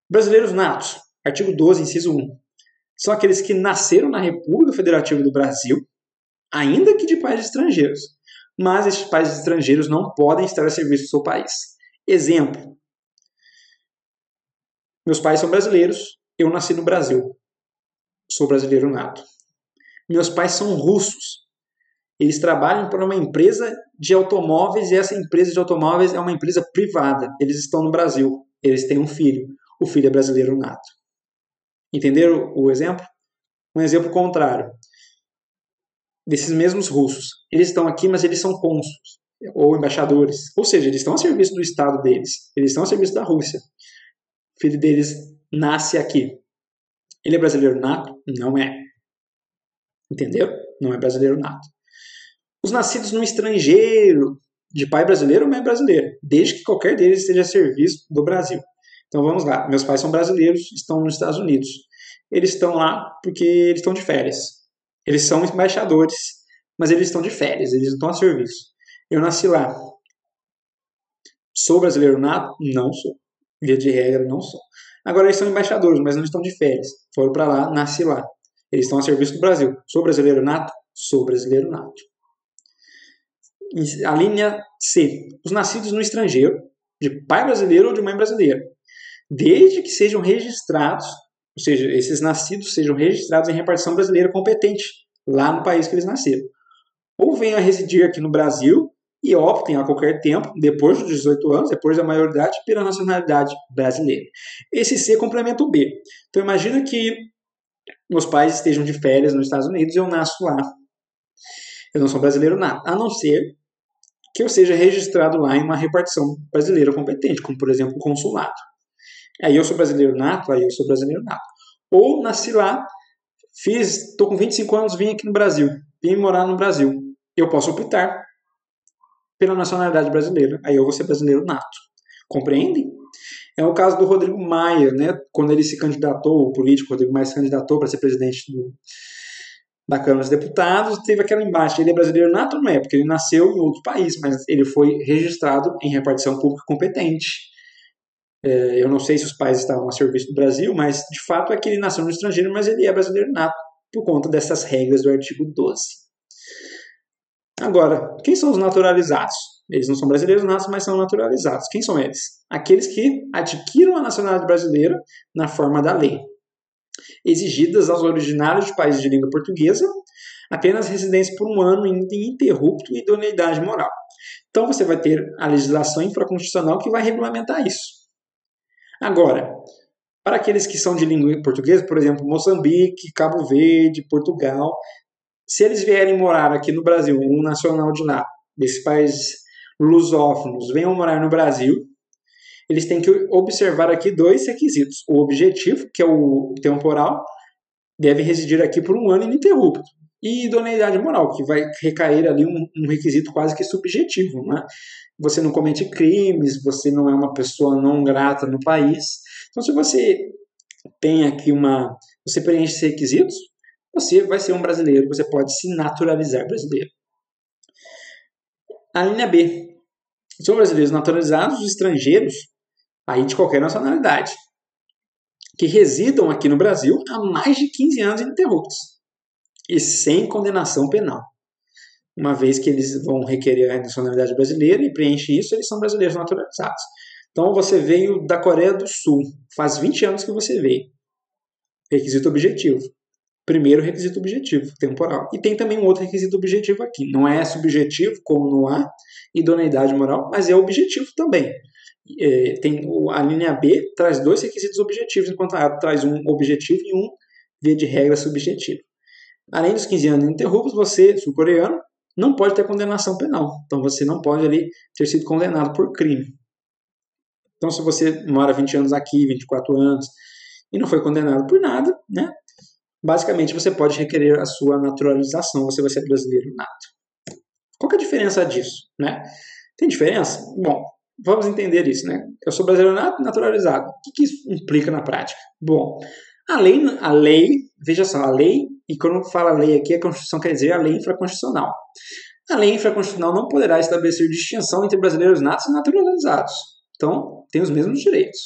[SPEAKER 1] Brasileiros natos, artigo 12, inciso 1. São aqueles que nasceram na República Federativa do Brasil, ainda que de pais estrangeiros. Mas esses pais estrangeiros não podem estar a serviço do seu país. Exemplo. Meus pais são brasileiros, eu nasci no Brasil. Sou brasileiro nato. Meus pais são russos. Eles trabalham para uma empresa de automóveis e essa empresa de automóveis é uma empresa privada. Eles estão no Brasil. Eles têm um filho. O filho é brasileiro nato. Entenderam o exemplo? Um exemplo contrário. Desses mesmos russos. Eles estão aqui, mas eles são cônsules ou embaixadores. Ou seja, eles estão a serviço do Estado deles. Eles estão a serviço da Rússia. O filho deles nasce aqui. Ele é brasileiro nato? Não é. Entendeu? Não é brasileiro nato. Os nascidos no estrangeiro, de pai brasileiro ou mãe brasileira, desde que qualquer deles esteja a serviço do Brasil. Então vamos lá. Meus pais são brasileiros, estão nos Estados Unidos. Eles estão lá porque eles estão de férias. Eles são embaixadores, mas eles estão de férias, eles estão a serviço. Eu nasci lá. Sou brasileiro nato? Não sou. Via de regra, não sou. Agora eles são embaixadores, mas não estão de férias. Foram para lá, nasci lá. Eles estão a serviço do Brasil. Sou brasileiro nato? Sou brasileiro nato. A linha C. Os nascidos no estrangeiro, de pai brasileiro ou de mãe brasileira. Desde que sejam registrados, ou seja, esses nascidos sejam registrados em repartição brasileira competente, lá no país que eles nasceram. Ou venham a residir aqui no Brasil e optem a qualquer tempo, depois dos 18 anos, depois da maioridade, pela nacionalidade brasileira. Esse C complementa o B. Então imagina que meus pais estejam de férias nos Estados Unidos e eu nasço lá. Eu não sou brasileiro nada, a não ser que eu seja registrado lá em uma repartição brasileira competente, como por exemplo o consulado. Aí eu sou brasileiro nato, aí eu sou brasileiro nato. Ou nasci lá, Estou com 25 anos, vim aqui no Brasil, vim morar no Brasil. Eu posso optar pela nacionalidade brasileira. Aí eu vou ser brasileiro nato. Compreendem? É o caso do Rodrigo Maia, né? Quando ele se candidatou, o político Rodrigo Maia se candidatou para ser presidente da Câmara dos Deputados, teve aquela embate. Ele é brasileiro nato ou não é? Porque ele nasceu em outro país, mas ele foi registrado em repartição pública competente. Eu não sei se os pais estavam a serviço do Brasil, mas de fato é que ele nasceu no estrangeiro, mas ele é brasileiro nato por conta dessas regras do artigo 12. Agora, quem são os naturalizados? Eles não são brasileiros natos, mas são naturalizados. Quem são eles? Aqueles que adquiram a nacionalidade brasileira na forma da lei, exigidas aos originários de países de língua portuguesa, apenas residência por 1 ano ininterrupto e idoneidade moral. Então você vai ter a legislação infraconstitucional que vai regulamentar isso. Agora, para aqueles que são de língua portuguesa, por exemplo, Moçambique, Cabo Verde, Portugal, se eles vierem morar aqui no Brasil, um nacional de lá, desses países lusófonos, venham morar no Brasil, eles têm que observar aqui 2 requisitos. O objetivo, que é o temporal, deve residir aqui por 1 ano ininterrupto. E idoneidade moral, que vai recair ali um requisito quase que subjetivo, né? Você não comete crimes, você não é uma pessoa não grata no país. Então, se você tem aqui você preenche esses requisitos, você vai ser um brasileiro, você pode se naturalizar brasileiro. A linha B. São brasileiros naturalizados, os estrangeiros, aí de qualquer nacionalidade, que residam aqui no Brasil há mais de 15 anos ininterruptos e sem condenação penal. Uma vez que eles vão requerer a nacionalidade brasileira e preenchem isso, eles são brasileiros naturalizados. Então você veio da Coreia do Sul, faz 20 anos que você veio. Requisito objetivo. Primeiro requisito objetivo, temporal. E tem também um outro requisito objetivo aqui. Não é subjetivo, como no A, idoneidade moral, mas é objetivo também. A linha B traz 2 requisitos objetivos, enquanto a A traz um objetivo e um, via de regra, subjetivo. Além dos 15 anos ininterruptos, você, sul-coreano, não pode ter condenação penal. Então você não pode ali ter sido condenado por crime. Então se você mora 20 anos aqui, 24 anos, e não foi condenado por nada, né? Basicamente você pode requerer a sua naturalização, você vai ser brasileiro nato. Qual que é a diferença disso, né? Tem diferença? Bom, vamos entender isso, né? Eu sou brasileiro nato, naturalizado. O que isso implica na prática? Bom, a lei, veja só, a lei, e quando fala lei aqui, a Constituição quer dizer a lei infraconstitucional. A lei infraconstitucional não poderá estabelecer distinção entre brasileiros natos e naturalizados. Então, tem os mesmos direitos,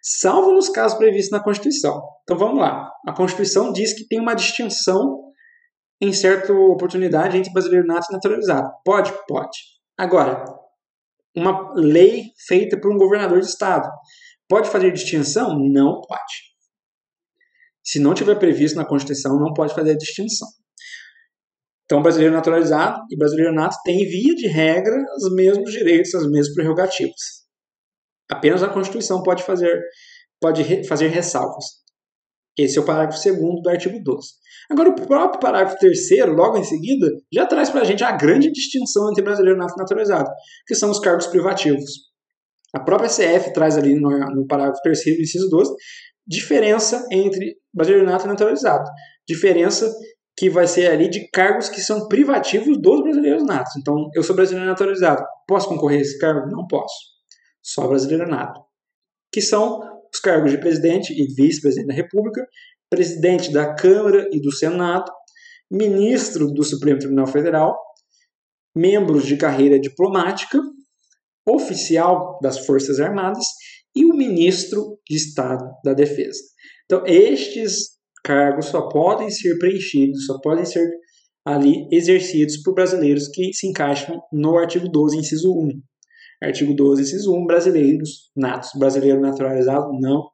[SPEAKER 1] salvo nos casos previstos na Constituição. Então vamos lá. A Constituição diz que tem uma distinção em certa oportunidade entre brasileiro nato e naturalizado. Pode? Pode. Agora, uma lei feita por um governador de estado pode fazer distinção? Não pode. Se não tiver previsto na Constituição, não pode fazer a distinção. Então, brasileiro naturalizado e brasileiro nato têm, via de regra, os mesmos direitos, as mesmas prerrogativas. Apenas a Constituição pode fazer ressalvas. Esse é o parágrafo 2º do artigo 12. Agora, o próprio parágrafo 3º, logo em seguida, já traz para a gente a grande distinção entre brasileiro nato e naturalizado, que são os cargos privativos. A própria CF traz ali no parágrafo 3º, inciso 12, diferença entre brasileiro nato e naturalizado. Diferença que vai ser ali de cargos que são privativos dos brasileiros natos. Então, eu sou brasileiro naturalizado. Posso concorrer a esse cargo? Não posso. Só brasileiro nato. Que são os cargos de presidente e vice-presidente da República, presidente da Câmara e do Senado, ministro do Supremo Tribunal Federal, membros de carreira diplomática, oficial das Forças Armadas e o ministro de Estado da Defesa. Então, estes cargos só podem ser preenchidos, só podem ser ali exercidos por brasileiros que se encaixam no artigo 12, inciso 1. Artigo 12, inciso 1, brasileiros natos. Brasileiro naturalizado não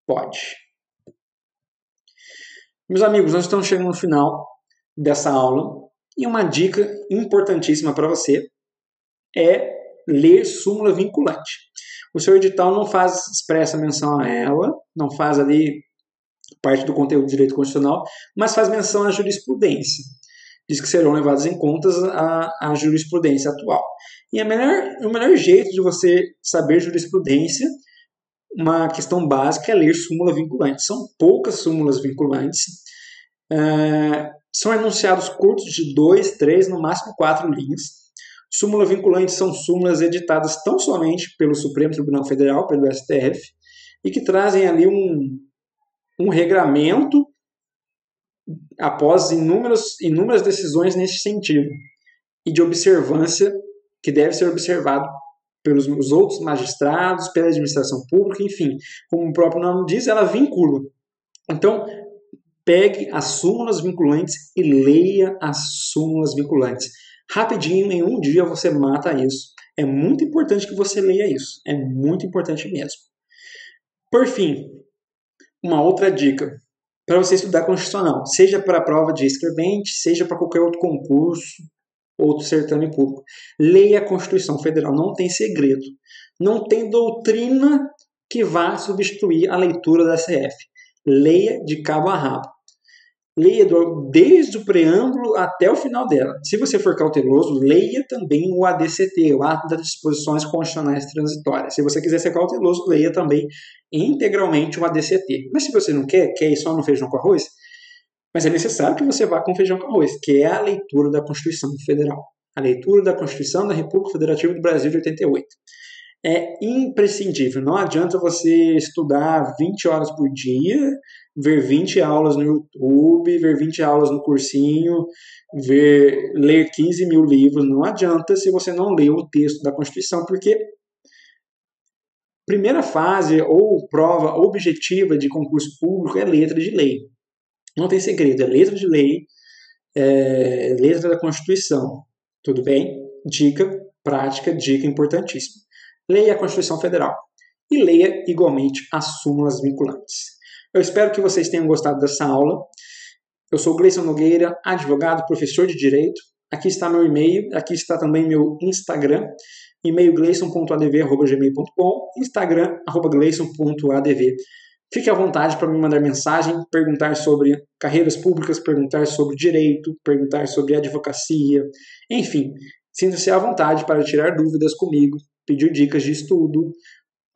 [SPEAKER 1] pode. Meus amigos, nós estamos chegando no final dessa aula e uma dica importantíssima para você é ler súmula vinculante. O seu edital não faz expressa menção a ela, não faz ali parte do conteúdo de direito constitucional, mas faz menção à jurisprudência. Diz que serão levadas em conta a jurisprudência atual. E o melhor jeito de você saber jurisprudência, uma questão básica, é ler súmula vinculante. São poucas súmulas vinculantes, São enunciados curtos de 2, 3, no máximo 4 linhas. Súmula vinculante são súmulas editadas tão somente pelo Supremo Tribunal Federal, pelo STF, e que trazem ali um regramento após inúmeras decisões nesse sentido, e de observância que deve ser observado pelos outros magistrados, pela administração pública, enfim, como o próprio nome diz, ela vincula. Então, pegue as súmulas vinculantes e leia as súmulas vinculantes. Rapidinho, em um dia você mata isso. É muito importante que você leia isso. É muito importante mesmo. Por fim, uma outra dica para você estudar constitucional, seja para a prova de escrevente, seja para qualquer outro concurso, outro certame público. Leia a Constituição Federal, não tem segredo. Não tem doutrina que vá substituir a leitura da CF. Leia de cabo a rabo. Leia desde o preâmbulo até o final dela. Se você for cauteloso, leia também o ADCT, o Ato das Disposições Constitucionais Transitórias. Se você quiser ser cauteloso, leia também integralmente o ADCT. Mas se você não quer ir só no feijão com arroz, mas é necessário que você vá com feijão com arroz, que é a leitura da Constituição Federal. A leitura da Constituição da República Federativa do Brasil de 88. É imprescindível. Não adianta você estudar 20 horas por dia, ver 20 aulas no YouTube, ver 20 aulas no cursinho, ler 15 mil livros. Não adianta se você não ler o texto da Constituição, porque primeira fase ou prova objetiva de concurso público é letra de lei. Não tem segredo, é letra de lei, letra da Constituição. Tudo bem? Dica prática, dica importantíssima. Leia a Constituição Federal e leia igualmente as súmulas vinculantes. Eu espero que vocês tenham gostado dessa aula. Eu sou Gleison Nogueira, advogado, professor de Direito. Aqui está meu e-mail, aqui está também meu Instagram, e-mail gleison.adv@gmail.com, Instagram @gleison.adv. Fique à vontade para me mandar mensagem, perguntar sobre carreiras públicas, perguntar sobre direito, perguntar sobre advocacia, enfim, sinta-se à vontade para tirar dúvidas comigo, pedir dicas de estudo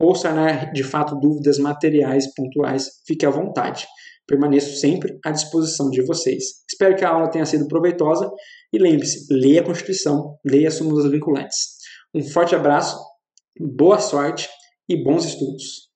[SPEAKER 1] ou sanar de fato dúvidas materiais pontuais. Fique à vontade. Permaneço sempre à disposição de vocês. Espero que a aula tenha sido proveitosa e lembre-se, leia a Constituição, leia as súmulas vinculantes. Um forte abraço, boa sorte e bons estudos.